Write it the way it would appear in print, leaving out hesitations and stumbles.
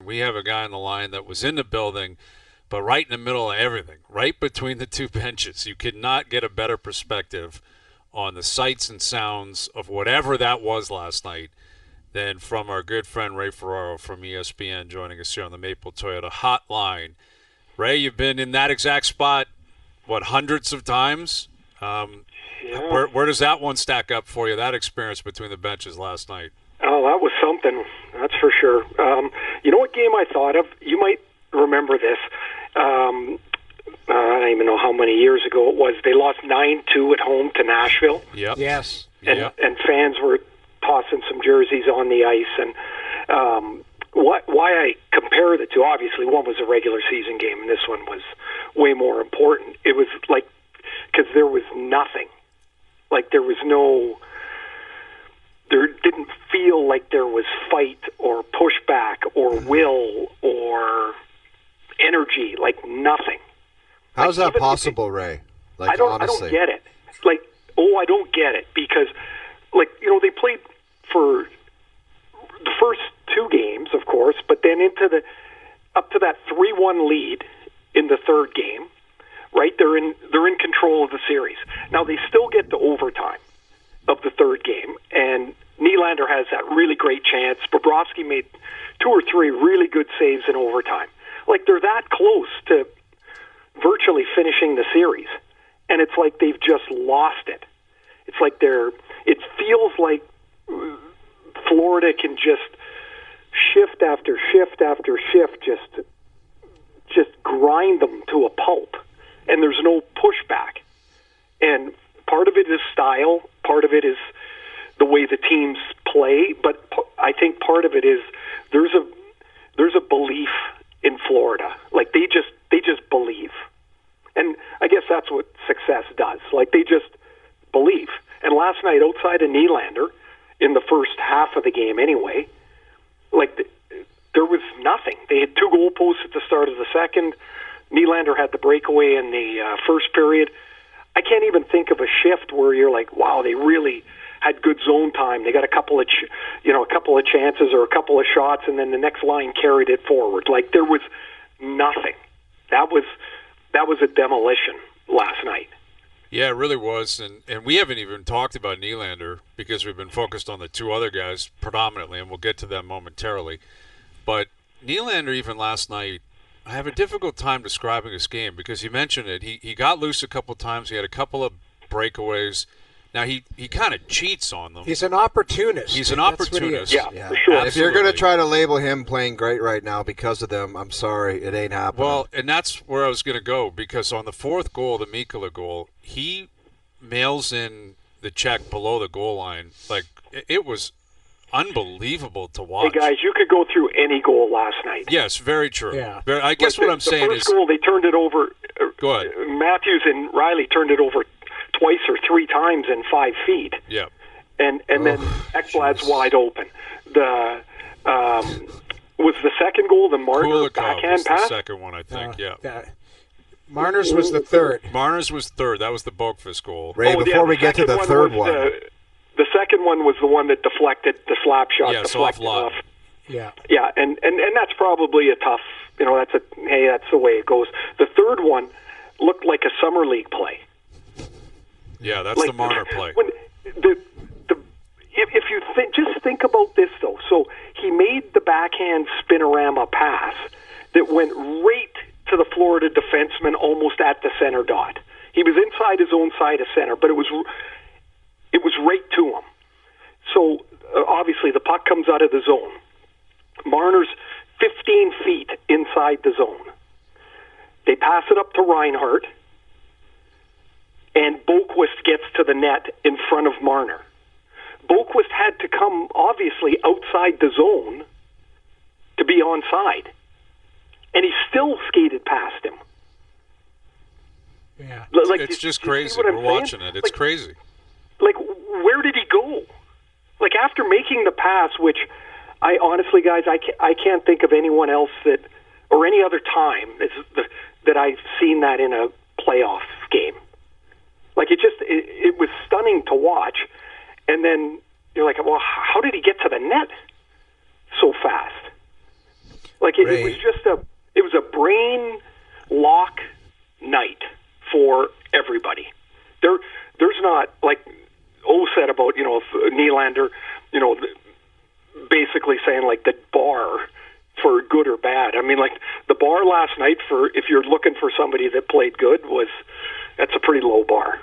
we have a guy on the line that was in the building, but right in the middle of everything, right between the two benches. You could not get a better perspective on the sights and sounds of whatever that was last night than from our good friend Ray Ferraro from ESPN joining us here on the Maple Toyota Hotline. Ray, you've been in that exact spot, hundreds of times? Yeah. Where does that one stack up for you, that experience between the benches last night? Oh, that was something, that's for sure. You know what game I thought of? You might remember this. I don't even know how many years ago it was. They lost 9-2 at home to Nashville. Yep. Yes. And fans were tossing some jerseys on the ice. And why I compare the two, obviously one was a regular season game and this one was way more important. It was like, because there was nothing. Like there didn't feel like there was fight or pushback or will or energy, like nothing. How's that possible, Ray? Like, honestly. I don't get it. Like, I don't get it because, like, they played for the first two games, of course, but then up to that 3-1 lead in the third game, right? They're in control of the series. Now they still get to overtime of the third game, and Nylander has that really great chance. Bobrovsky made 2 or 3 really good saves in overtime. Like they're that close to virtually finishing the series, and it's like they've just lost it. It's like it feels like Florida can just shift after shift after shift, just grind them to a pulp, and there's no pushback. And part of it is style, part of it is the way the teams play, but I think part of it is there's a belief in Florida. Like they just believe. And I guess that's what success does. Like they just believe. And last night, outside of Nylander, in the first half of the game anyway, there was nothing. They had 2 goal posts at the start of the second. Nylander had the breakaway in the first period. I can't even think of a shift where you're like, wow, they really had good zone time. They got a couple of chances or a couple of shots, and then the next line carried it forward. Like there was nothing. That was a demolition last night. Yeah, it really was, and we haven't even talked about Nylander because we've been focused on the 2 other guys predominantly, and we'll get to them momentarily. But Nylander, even last night, I have a difficult time describing his game because you mentioned it. He got loose a couple of times. He had a couple of breakaways. Now, he kind of cheats on them. He's an opportunist. He's an opportunist. Yeah, for sure. If you're going to try to label him playing great right now because of them, I'm sorry, it ain't happening. Well, and that's where I was going to go because on the 4th goal, the Mikkola goal, he mails in the check below the goal line. Like, it was unbelievable to watch. Hey, guys, you could go through any goal last night. Yes, very true. Yeah. I guess what I'm saying is... The first goal, they turned it over. Go ahead. Matthews and Riley turned it over twice or 3 times in 5 feet. Yeah. And then Ekblad's wide open. The was the second goal the Marner backhand pass? The second one, I think, Marner's was the third. Marner's was third. That was the Boqvist goal. Ray, before we get to the third one. The second one was the one that deflected, the slap shot. Yeah, soft lob. Yeah, and that's probably a tough, that's the way it goes. The third one looked like a summer league play. Yeah, that's the Marner play. When if you just think about this, though. So he made the backhand spinorama pass that went right to the Florida defenseman almost at the center dot. He was inside his own side of center, but it was right to him. So obviously the puck comes out of the zone. Marner's 15 feet inside the zone. They pass it up to Reinhart, and Boqvist gets to the net in front of Marner. Boqvist had to come, obviously, outside the zone to be onside, and he still skated past him. Yeah, it's just crazy. We're watching it. It's crazy. Like, where did he go? Like, after making the pass, which I honestly, guys, I can't think of anyone else that, or any other time that I've seen that in a playoff game. Like, it was stunning to watch. And then you're like, well, how did he get to the net so fast? Like it was just a brain lock night for everybody. There's not, like O said about, Nylander, basically saying like the bar for good or bad. I mean, like the bar last night for, if you're looking for somebody that played good, that's a pretty low bar.